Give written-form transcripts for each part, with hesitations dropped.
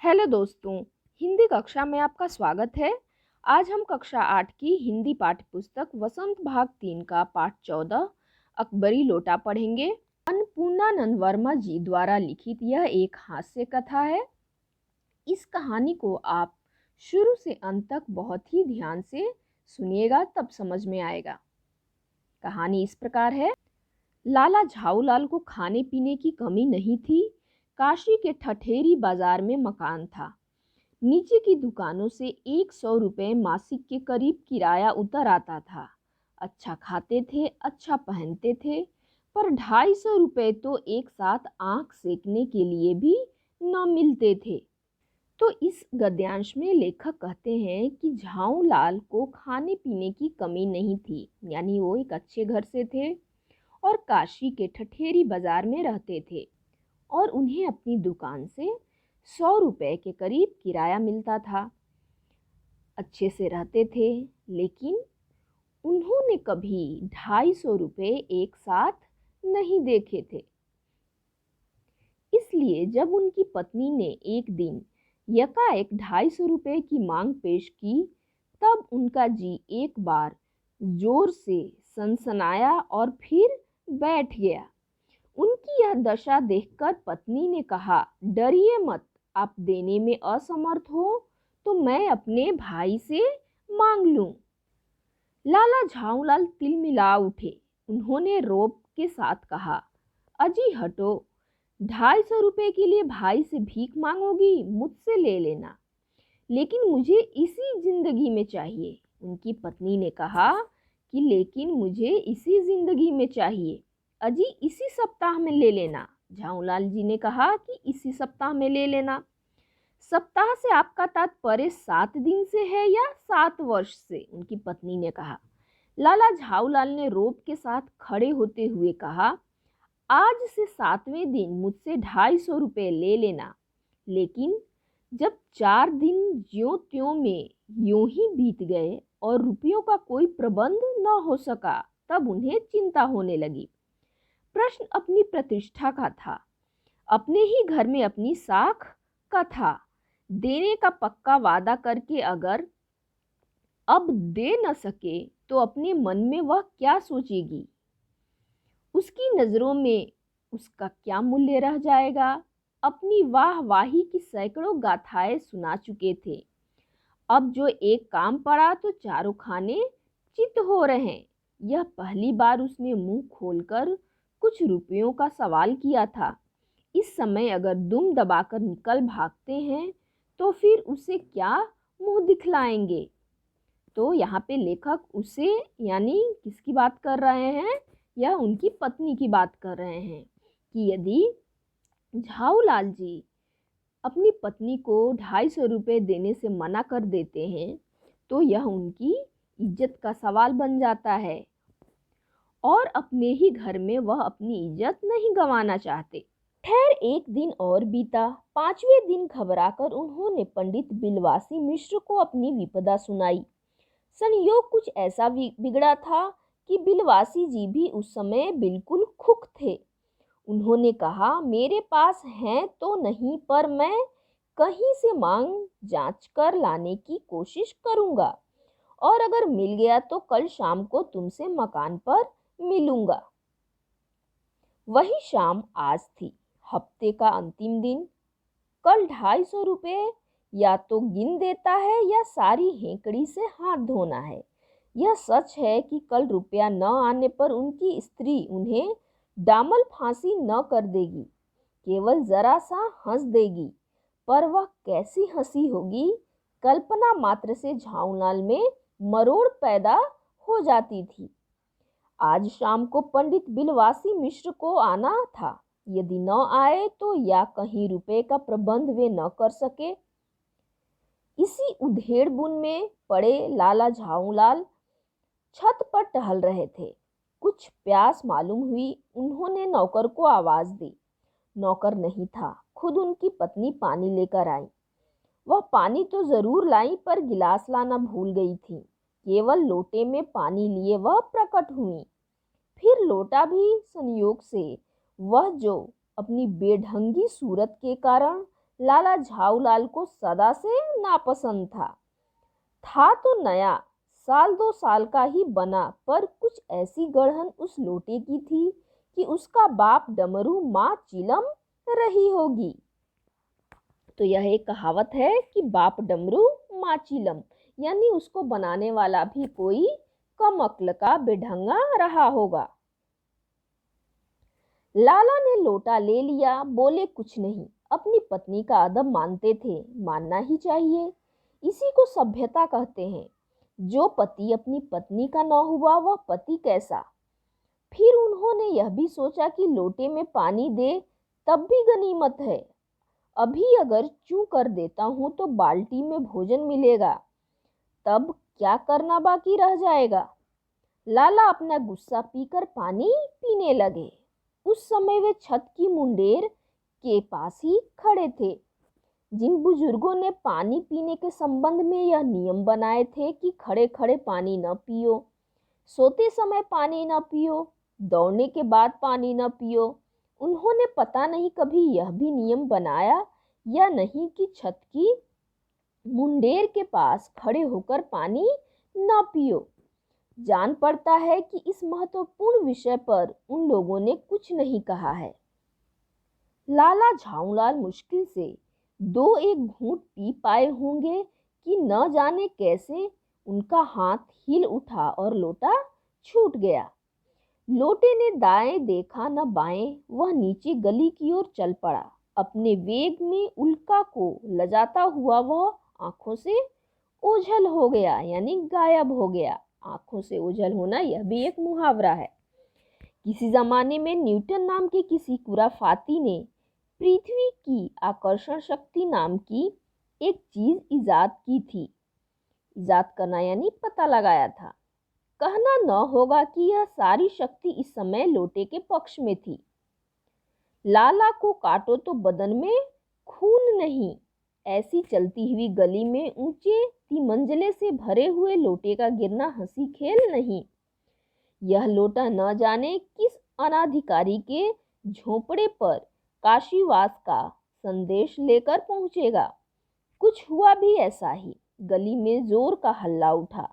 Hello दोस्तों, हिंदी कक्षा में आपका स्वागत है। आज हम कक्षा 8 की हिंदी पाठ्य पुस्तक वसंत भाग 3 का पाठ 14 अकबरी लोटा पढ़ेंगे। अन्नपूर्णानंद वर्मा जी द्वारा लिखित यह एक हास्य कथा है। इस कहानी को आप शुरू से अंत तक बहुत ही ध्यान से सुनिएगा, तब समझ में आएगा। कहानी इस प्रकार है। लाला झाऊलाल को खाने पीने की कमी नहीं थी। काशी के ठठेरी बाजार में मकान था। नीचे की दुकानों से 100 रुपये मासिक के करीब किराया उतर आता था। अच्छा खाते थे, अच्छा पहनते थे, पर 250 रुपये तो एक साथ आंख सेकने के लिए भी न मिलते थे। तो इस गद्यांश में लेखक कहते हैं कि झाऊलाल को खाने पीने की कमी नहीं थी, यानी वो एक अच्छे घर से थे और काशी के ठठेरी बाजार में रहते थे और उन्हें अपनी दुकान से 100 रुपये के करीब किराया मिलता था। अच्छे से रहते थे, लेकिन उन्होंने कभी 250 रुपये एक साथ नहीं देखे थे। इसलिए जब उनकी पत्नी ने एक दिन यकाएक 250 रुपये की मांग पेश की, तब उनका जी एक बार जोर से सनसनाया और फिर बैठ गया। उनकी यह दशा देखकर पत्नी ने कहा, डरिए मत, आप देने में असमर्थ हो तो मैं अपने भाई से मांग लूं। लाला झाऊलाल तिलमिला उठे। उन्होंने रोब के साथ कहा, अजी हटो, 250 रुपये के लिए भाई से भीख मांगोगी? मुझसे ले लेना, लेकिन मुझे इसी जिंदगी में चाहिए। उनकी पत्नी ने कहा कि लेकिन मुझे इसी जिंदगी में चाहिए, अजी इसी सप्ताह में ले लेना। झाऊलाल जी ने कहा कि इसी सप्ताह में ले लेना। सप्ताह से आपका तात्पर्य 7 दिन से है या 7 वर्ष से? उनकी पत्नी ने कहा। लाला झाऊलाल ने रोब के साथ खड़े होते हुए कहा, आज से 7वें दिन मुझसे 250 रुपये ले लेना। लेकिन जब 4 दिन ज्यों त्यों में यूं ही बीत गए और रुपयों का कोई प्रबंध न हो सका, तब उन्हें चिंता होने लगी। प्रश्न अपनी प्रतिष्ठा का था, अपने ही घर में अपनी साख का था। देने का पक्का वादा करके अगर अब दे न सके तो अपने मन में वह क्या सोचेगी? उसकी नज़रों में उसका क्या मूल्य रह जाएगा? अपनी वाहवाही की सैकड़ों गाथाएं सुना चुके थे। अब जो एक काम पड़ा तो चारों खाने चित हो रहे। यह पहली बार उसने मुंह खोलकर कुछ रुपयों का सवाल किया था। इस समय अगर दुम दबाकर निकल भागते हैं तो फिर उसे क्या मुंह दिखलाएंगे? तो यहाँ पे लेखक उसे यानी किसकी बात कर रहे हैं? यह उनकी पत्नी की बात कर रहे हैं कि यदि झाऊलाल जी अपनी पत्नी को 250 रुपये देने से मना कर देते हैं तो यह उनकी इज्जत का सवाल बन जाता है और अपने ही घर में वह अपनी इज्जत नहीं गंवाना चाहते। खैर, एक दिन और बीता। 5वें दिन घबराकर उन्होंने पंडित बिलवासी मिश्र को अपनी विपदा सुनाई। संयोग कुछ ऐसा बिगड़ा था कि बिलवासी जी भी उस समय बिल्कुल खुख थे। उन्होंने कहा, मेरे पास हैं तो नहीं, पर मैं कहीं से मांग जांच कर लाने की कोशिश करूंगा और अगर मिल गया तो कल शाम को तुमसे मकान पर मिलूंगा। वही शाम आज थी, हफ्ते का अंतिम दिन। कल 250 रुपये या तो गिन देता है या सारी हेकड़ी से हाथ धोना है। यह सच है कि कल रुपया न आने पर उनकी स्त्री उन्हें डामल फांसी न कर देगी, केवल जरा सा हंस देगी। पर वह कैसी हंसी होगी, कल्पना मात्र से झाऊलाल में मरोड़ पैदा हो जाती थी। आज शाम को पंडित बिलवासी मिश्र को आना था। यदि न आए तो या कहीं रुपए का प्रबंध वे न कर सके। इसी उधेड़ बुन में पड़े लाला झाऊलाल छत पर टहल रहे थे। कुछ प्यास मालूम हुई। उन्होंने नौकर को आवाज दी। नौकर नहीं था, खुद उनकी पत्नी पानी लेकर आई। वह पानी तो जरूर लाई, पर गिलास लाना भूल गई थी। केवल लोटे में पानी लिए वह प्रकट हुई। फिर लोटा भी संयोग से वह जो अपनी बेढंगी सूरत के कारण लाला झाऊलाल को सदा से नापसंद था तो नया, साल 2 साल का ही बना, पर कुछ ऐसी गढ़न उस लोटे की थी कि उसका बाप डमरू माँ चिलम रही होगी। तो यह एक कहावत है कि बाप डमरू माँ चिलम, यानी उसको बनाने वाला भी कोई कम अक्ल का बेढंगा रहा होगा। लाला ने लोटा ले लिया, बोले कुछ नहीं, अपनी पत्नी का अदब मानते थे, मानना ही चाहिए, इसी को सभ्यता कहते हैं। जो पति अपनी पत्नी का न हुआ वह पति कैसा। फिर उन्होंने यह भी सोचा कि लोटे में पानी दे तब भी गनीमत है, अभी अगर चूं कर देता हूं तो बाल्टी में भोजन मिलेगा, तब क्या करना बाकी रह जाएगा। लाला अपना गुस्सा पीकर पानी पीने लगे। उस समय वे छत की मुंडेर के पास ही खड़े थे। जिन बुजुर्गों ने पानी पीने के संबंध में यह नियम बनाए थे कि खड़े खड़े पानी न पियो, सोते समय पानी न पियो, दौड़ने के बाद पानी न पियो, उन्होंने पता नहीं कभी यह भी नियम बनाया या नहीं कि छत की मुंडेर के पास खड़े होकर पानी न पियो। जान पड़ता है कि इस महत्वपूर्ण विषय पर उन लोगों ने कुछ नहीं कहा है। लाला झाऊलाल मुश्किल से 2-1 घूंट पी पाए होंगे कि न जाने कैसे उनका हाथ हिल उठा और लोटा छूट गया। लोटे ने दाएं देखा न बाएं, वह नीचे गली की ओर चल पड़ा। अपने वेग में उल्का को लजाता हुआ वह आंखों से ओझल हो गया, यानी गायब हो गया। आंखों से ओझल होना यह भी एक मुहावरा है। किसी जमाने में न्यूटन नाम के किसी खुराफाती ने पृथ्वी की आकर्षण शक्ति नाम की एक चीज इजाद की थी। इजाद करना यानी पता लगाया था। कहना न होगा कि यह सारी शक्ति इस समय लोटे के पक्ष में थी। लाला को काटो तो बदन में खून नहीं। ऐसी चलती हुई गली में ऊंचे तिमंजले से भरे हुए लोटे का गिरना हंसी खेल नहीं। यह लोटा न जाने किस अनाधिकारी के झोपड़े पर काशीवास का संदेश लेकर पहुंचेगा। कुछ हुआ भी ऐसा ही। गली में जोर का हल्ला उठा।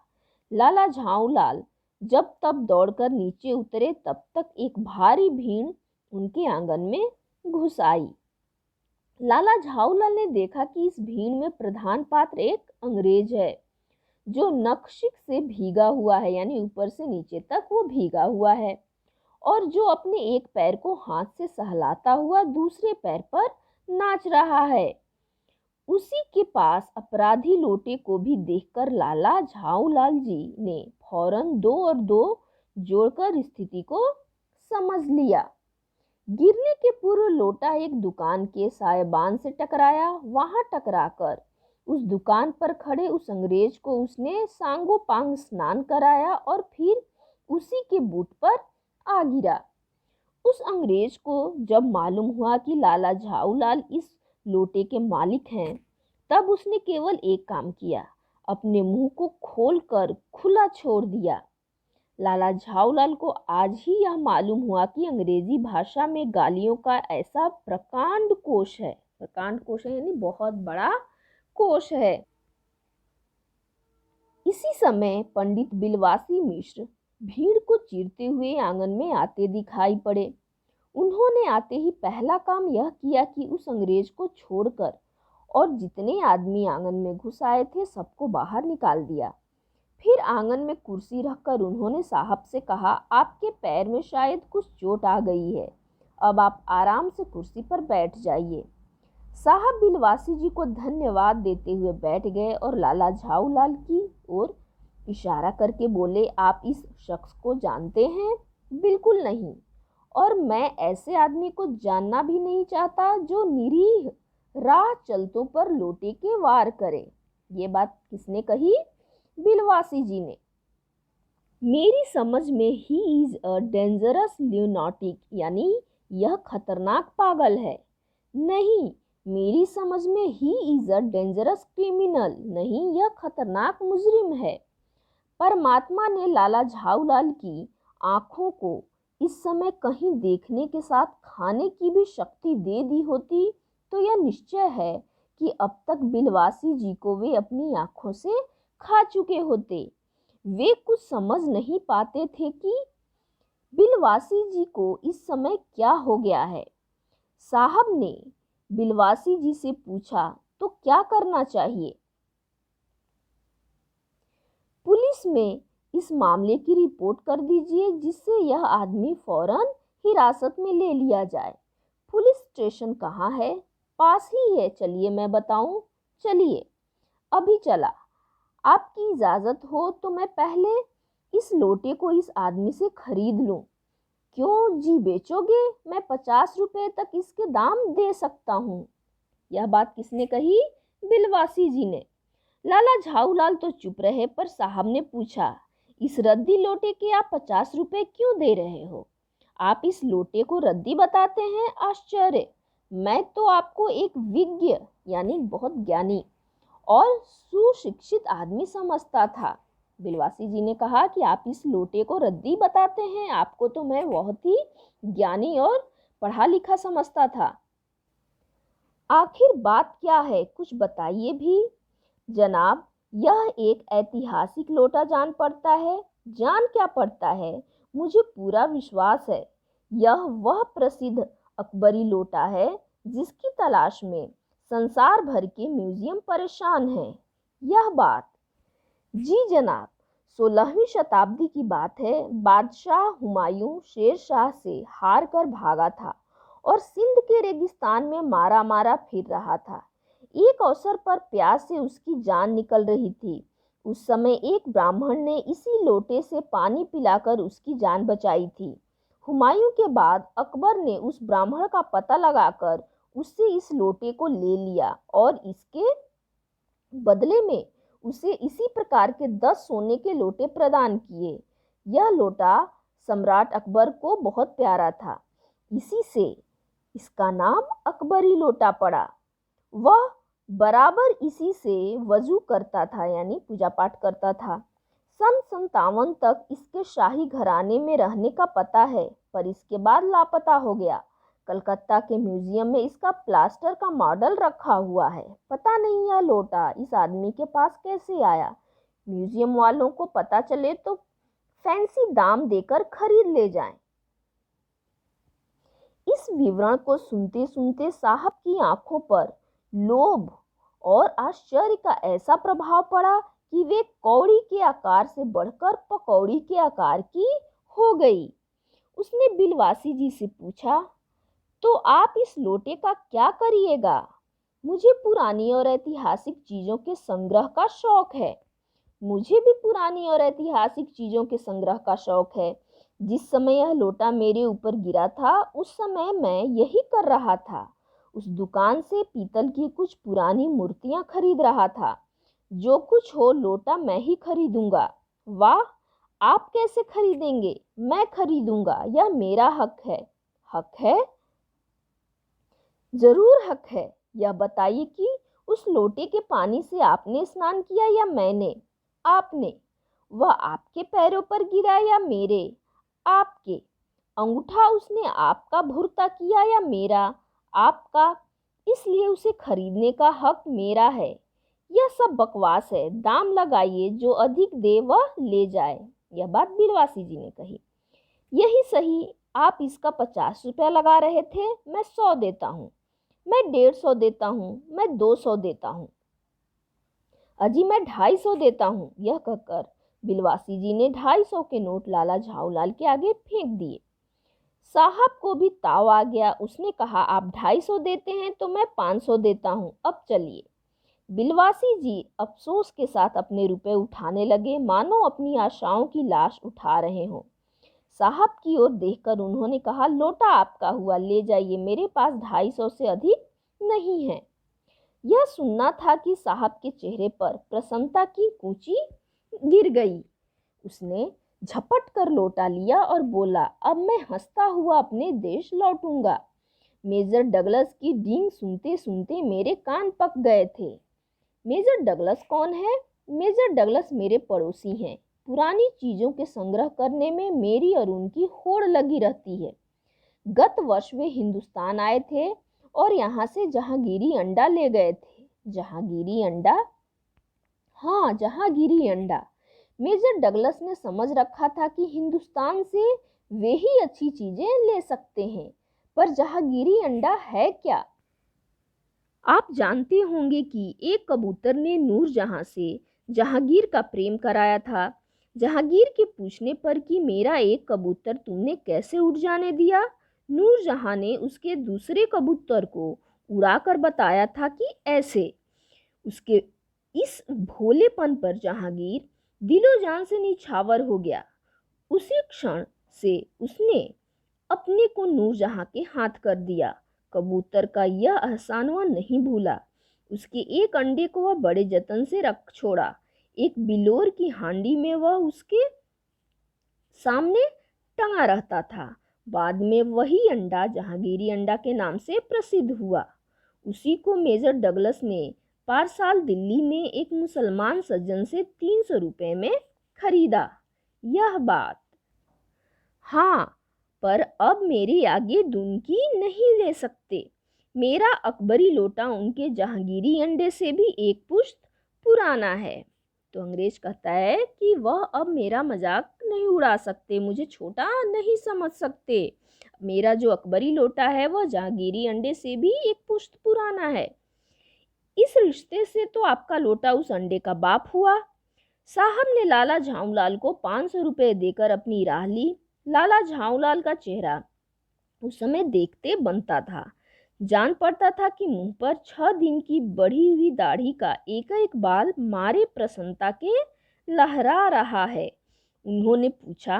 लाला झाऊलाल जब तब दौड़कर नीचे उतरे, तब तक एक भारी भीड़ उनके आंगन में घुस आई। लाला झाऊलाल ने देखा कि इस भीड़ में प्रधान पात्र एक अंग्रेज है, जो नखशिख से भीगा हुआ है, यानी ऊपर से नीचे तक वो भीगा हुआ है, और जो अपने एक पैर को हाथ से सहलाता हुआ दूसरे पैर पर नाच रहा है। उसी के पास अपराधी लोटे को भी देखकर लाला झाऊलाल जी ने फौरन 2 और 2 जोड़कर स्थिति को समझ लिया। गिरने के पूर्व लोटा एक दुकान के सायबान से टकराया। वहां टकराकर उस दुकान पर खड़े उस अंग्रेज को उसने सांगो पांग स्नान कराया और फिर उसी के बूट पर आ गिरा। उस अंग्रेज को जब मालूम हुआ कि लाला झाऊलाल इस लोटे के मालिक हैं, तब उसने केवल एक काम किया, अपने मुंह को खोलकर खुला छोड़ दिया। लाला झाऊलाल को आज ही यह मालूम हुआ कि अंग्रेजी भाषा में गालियों का ऐसा प्रकांड कोश है। प्रकांड कोश है यानी बहुत बड़ा कोश है। इसी समय पंडित बिलवासी मिश्र भीड़ को चीरते हुए आंगन में आते दिखाई पड़े। उन्होंने आते ही पहला काम यह किया कि उस अंग्रेज को छोड़कर और जितने आदमी आंगन में घुस आए थे सबको बाहर निकाल दिया। फिर आंगन में कुर्सी रखकर उन्होंने साहब से कहा, आपके पैर में शायद कुछ चोट आ गई है, अब आप आराम से कुर्सी पर बैठ जाइए। साहब बिलवासी जी को धन्यवाद देते हुए बैठ गए और लाला झाऊलाल की ओर इशारा करके बोले, आप इस शख्स को जानते हैं? बिल्कुल नहीं, और मैं ऐसे आदमी को जानना भी नहीं चाहता जो निरीह राह चलतों पर लोटे के वार करे। ये बात किसने कही? बिलवासी जी ने। मेरी समझ में ही इज अ डेंजरस ल्यूनाटिक, यानी यह खतरनाक पागल है। नहीं, मेरी समझ में he is a dangerous criminal, नहीं यह खतरनाक मुजरिम है। परमात्मा ने लाला झाऊलाल की आंखों को इस समय कहीं देखने के साथ खाने की भी शक्ति दे दी होती तो यह निश्चय है कि अब तक बिलवासी जी को वे अपनी आंखों से खा चुके होते। वे कुछ समझ नहीं पाते थे कि बिलवासी जी को इस समय क्या हो गया है। साहब ने बिलवासी जी से पूछा, तो क्या करना चाहिए? पुलिस में इस मामले की रिपोर्ट कर दीजिए, जिससे यह आदमी फौरन हिरासत में ले लिया जाए। पुलिस स्टेशन कहाँ है? पास ही है, चलिए मैं बताऊं। चलिए, अभी चला। आपकी इजाज़त हो तो मैं पहले इस लोटे को इस आदमी से खरीद लूं। क्यों जी, बेचोगे? मैं 50 रुपए तक इसके दाम दे सकता हूँ। यह बात किसने कही? बिलवासी जी ने। लाला झाऊलाल तो चुप रहे, पर साहब ने पूछा, इस रद्दी लोटे के आप 50 रुपए क्यों दे रहे हो? आप इस लोटे को रद्दी बताते हैं? आश्चर्य! मैं तो आपको एक विज्ञ यानी बहुत ज्ञानी और सुशिक्षित आदमी समझता था। बिलवासी जी ने कहा कि आप इस लोटे को रद्दी बताते हैं? आपको तो मैं बहुत ही ज्ञानी और पढ़ा लिखा समझता था। आखिर बात क्या है, कुछ बताइए भी। जनाब, यह एक ऐतिहासिक लोटा जान पड़ता है। जान क्या पड़ता है, मुझे पूरा विश्वास है यह वह प्रसिद्ध अकबरी लोटा है जिसकी तलाश में संसार भर के म्यूजियम परेशान हैं। यह बात? जी जनाब, 16वीं शताब्दी की बात है। बादशाह हुमायूं शेर शाह से हार कर भागा था और सिंध के रेगिस्तान में मारा मारा फिर रहा था। एक अवसर पर प्यास से उसकी जान निकल रही थी। उस समय एक ब्राह्मण ने इसी लोटे से पानी पिलाकर उसकी जान बचाई थी। हुमायूं के बाद अकबर ने उस ब्राह्मण का पता लगाकर उससे इस लोटे को ले लिया और इसके बदले में उसे इसी प्रकार के 10 सोने के लोटे प्रदान किए। यह लोटा सम्राट अकबर को बहुत प्यारा था, इसी से इसका नाम अकबरी लोटा पड़ा। वह बराबर इसी से वजू करता था यानी पूजा पाठ करता था। सन 57 तक इसके शाही घराने में रहने का पता है, पर इसके बाद लापता हो गया। कलकत्ता के म्यूजियम में इसका प्लास्टर का मॉडल रखा हुआ है। पता नहीं यह लोटा इस आदमी के पास कैसे आया। म्यूजियम वालों को पता चले तो फैंसी दाम देकर खरीद ले जाएं। इस विवरण को सुनते सुनते साहब की आंखों पर लोभ और आश्चर्य का ऐसा प्रभाव पड़ा कि वे कौड़ी के आकार से बढ़कर पकौड़ी के आकार की हो गई। उसने बिलवासी जी से पूछा, तो आप इस लोटे का क्या करिएगा? मुझे पुरानी और ऐतिहासिक चीज़ों के संग्रह का शौक है। मुझे भी पुरानी और ऐतिहासिक चीज़ों के संग्रह का शौक है। जिस समय यह लोटा मेरे ऊपर गिरा था, उस समय मैं यही कर रहा था। उस दुकान से पीतल की कुछ पुरानी मूर्तियां खरीद रहा था। जो कुछ हो, लोटा मैं ही खरीदूंगा। वाह, आप कैसे खरीदेंगे? मैं खरीदूंगा, यह मेरा हक है। हक है? जरूर हक है। यह बताइए कि उस लोटे के पानी से आपने स्नान किया या मैंने? आपने। वह आपके पैरों पर गिरा या मेरे? आपके। अंगूठा उसने आपका भुरता किया या मेरा? आपका। इसलिए उसे खरीदने का हक मेरा है। यह सब बकवास है। दाम लगाइए, जो अधिक दे वह ले जाए। यह बात बिलवासी जी ने कही। यही सही, आप इसका 50 रुपया लगा रहे थे, मैं 100 देता हूँ, मैं 150 देता हूँ, मैं 200 देता हूँ, अजी मैं 250 देता हूँ। यह कहकर बिलवासी जी ने 250 के नोट लाला झाऊलाल के आगे फेंक दिए। साहब को भी ताव आ गया। उसने कहा, आप 250 देते हैं तो मैं 500 देता हूँ, अब चलिए। बिलवासी जी अफसोस के साथ अपने रुपए उठाने लगे, मानो अपनी आशाओं की लाश उठा रहे हों। साहब की ओर देखकर उन्होंने कहा, लोटा आपका हुआ, ले जाइए, मेरे पास 250 से अधिक नहीं है। यह सुनना था कि साहब के चेहरे पर प्रसन्नता की कूंची गिर गई। उसने झपट कर लोटा लिया और बोला, अब मैं हंसता हुआ अपने देश लौटूंगा। मेजर डगलस की डींग सुनते सुनते मेरे कान पक गए थे। मेजर डगलस कौन है? मेजर डगलस मेरे पड़ोसी हैं। पुरानी चीज़ों के संग्रह करने में मेरी और उनकी होड़ लगी रहती है। गत वर्ष वे हिंदुस्तान आए थे और यहाँ से जहांगीरी अंडा ले गए थे। जहांगीरी अंडा? हाँ, जहांगीरी अंडा। मेजर डगलस ने समझ रखा था कि हिंदुस्तान से वे ही अच्छी चीजें ले सकते हैं, पर जहांगीरी अंडा है क्या? आप जानते होंगे कि एक कबूतर ने नूरजहां से जहांगीर का प्रेम कराया था। जहांगीर के पूछने पर कि मेरा एक कबूतर तुमने कैसे उड़ जाने दिया, नूरजहां ने उसके दूसरे कबूतर को उड़ाकर बताया था कि ऐसे। उसके इस भोलेपन पर जहांगीर दिलो जान से निछावर हो गया। उसी क्षण से उसने अपने को नूरजहां के हाथ कर दिया। कबूतर का यह एहसान वह नहीं भूला। उसके एक अंडे को वह बड़े जतन से रख छोड़ा। एक बिलोर की हांडी में वह उसके सामने टंगा रहता था। बाद में वही अंडा जहांगीरी अंडा के नाम से प्रसिद्ध हुआ। उसी को मेजर डगलस ने पारसाल दिल्ली में एक मुसलमान सज्जन से 300 रुपये में खरीदा। यह बात। हाँ, पर अब मेरे आगे दुनकी नहीं ले सकते। मेरा अकबरी लोटा उनके जहांगीरी अंडे से भी एक पुश्त पुराना है। तो अंग्रेज कहता है कि वह अब मेरा मजाक नहीं उड़ा सकते, मुझे छोटा नहीं समझ सकते। मेरा जो अकबरी लोटा है वह जहांगीरी अंडे से भी एक पुश्त पुराना है। इस रिश्ते से तो आपका लोटा उस अंडे का बाप हुआ। साहब ने लाला झाऊलाल को 500 रुपये देकर अपनी राह ली। लाला झाऊलाल का चेहरा उस समय देखते बनता था। जान पड़ता था कि मुंह पर 6 दिन की बढ़ी हुई दाढ़ी का एक एक बाल मारे प्रसन्नता के लहरा रहा है। उन्होंने पूछा,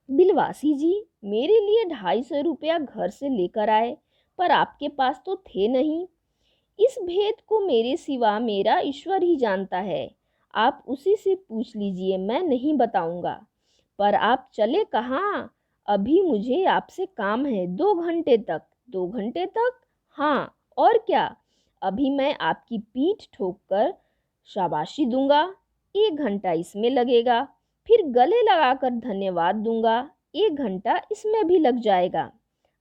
बिलवासी जी, मेरे लिए 250 रुपया घर से लेकर आए, पर आपके पास तो थे नहीं। इस भेद को मेरे सिवा मेरा ईश्वर ही जानता है। आप उसी से पूछ लीजिए, मैं नहीं बताऊंगा। पर आप चले कहाँ? अभी मुझे आपसे काम है, 2 घंटे तक। 2 घंटे तक? हाँ, और क्या? अभी मैं आपकी पीठ ठोक कर शाबाशी दूंगा, 1 घंटा इसमें लगेगा। फिर गले लगाकर धन्यवाद दूंगा, 1 घंटा इसमें भी लग जाएगा।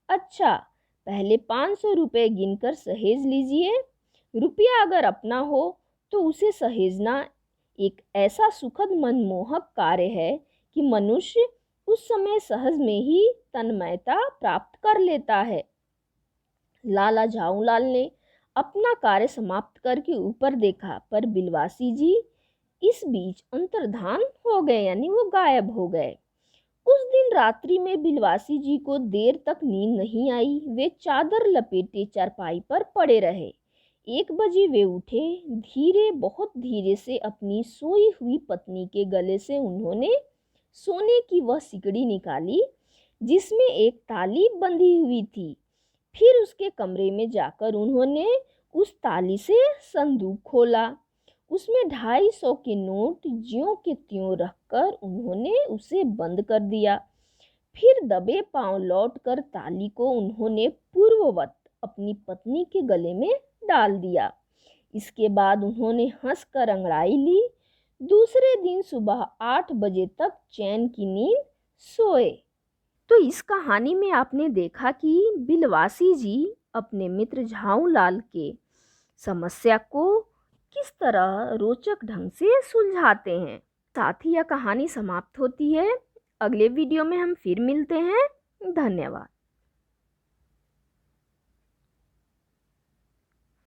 अच्छा, पहले 500 रुपये गिनकर सहेज लीजिए। रुपया अगर अपना हो तो उसे सहेजना एक ऐसा सुखद मनमोहक कार्य है कि मनुष्य उस समय सहज में ही तन्मयता प्राप्त कर लेता है। लाला झाऊलाल ने अपना कार्य समाप्त करके ऊपर देखा, पर बिलवासी जी इस बीच अंतर्धान हो गए, यानी वो गायब हो गए। उस दिन रात्रि में बिलवासी जी को देर तक नींद नहीं आई। वे चादर लपेटे चारपाई पर पड़े रहे। 1 बजे वे उठे। धीरे, बहुत धीरे से अपनी सोई हुई पत्नी के गले से उन्होंने सोने की वह सिकड़ी निकाली जिसमें एक ताली बंधी हुई थी। फिर उसके कमरे में जाकर उन्होंने उस ताली से संदूक खोला। उसमें 250 के नोट ज्यों के त्यों रखकर उन्होंने उसे बंद कर दिया। फिर दबे पांव लौटकर ताली को उन्होंने पूर्ववत अपनी पत्नी के गले में डाल दिया। इसके बाद उन्होंने हंसकर अंगड़ाई ली। दूसरे दिन सुबह 8 बजे तक चैन की नींद सोए। तो इस कहानी में आपने देखा कि बिलवासी जी अपने मित्र झाऊलाल के समस्या को किस तरह रोचक ढंग से सुलझाते हैं। साथ ही यह कहानी समाप्त होती है। अगले वीडियो में हम फिर मिलते हैं। धन्यवाद।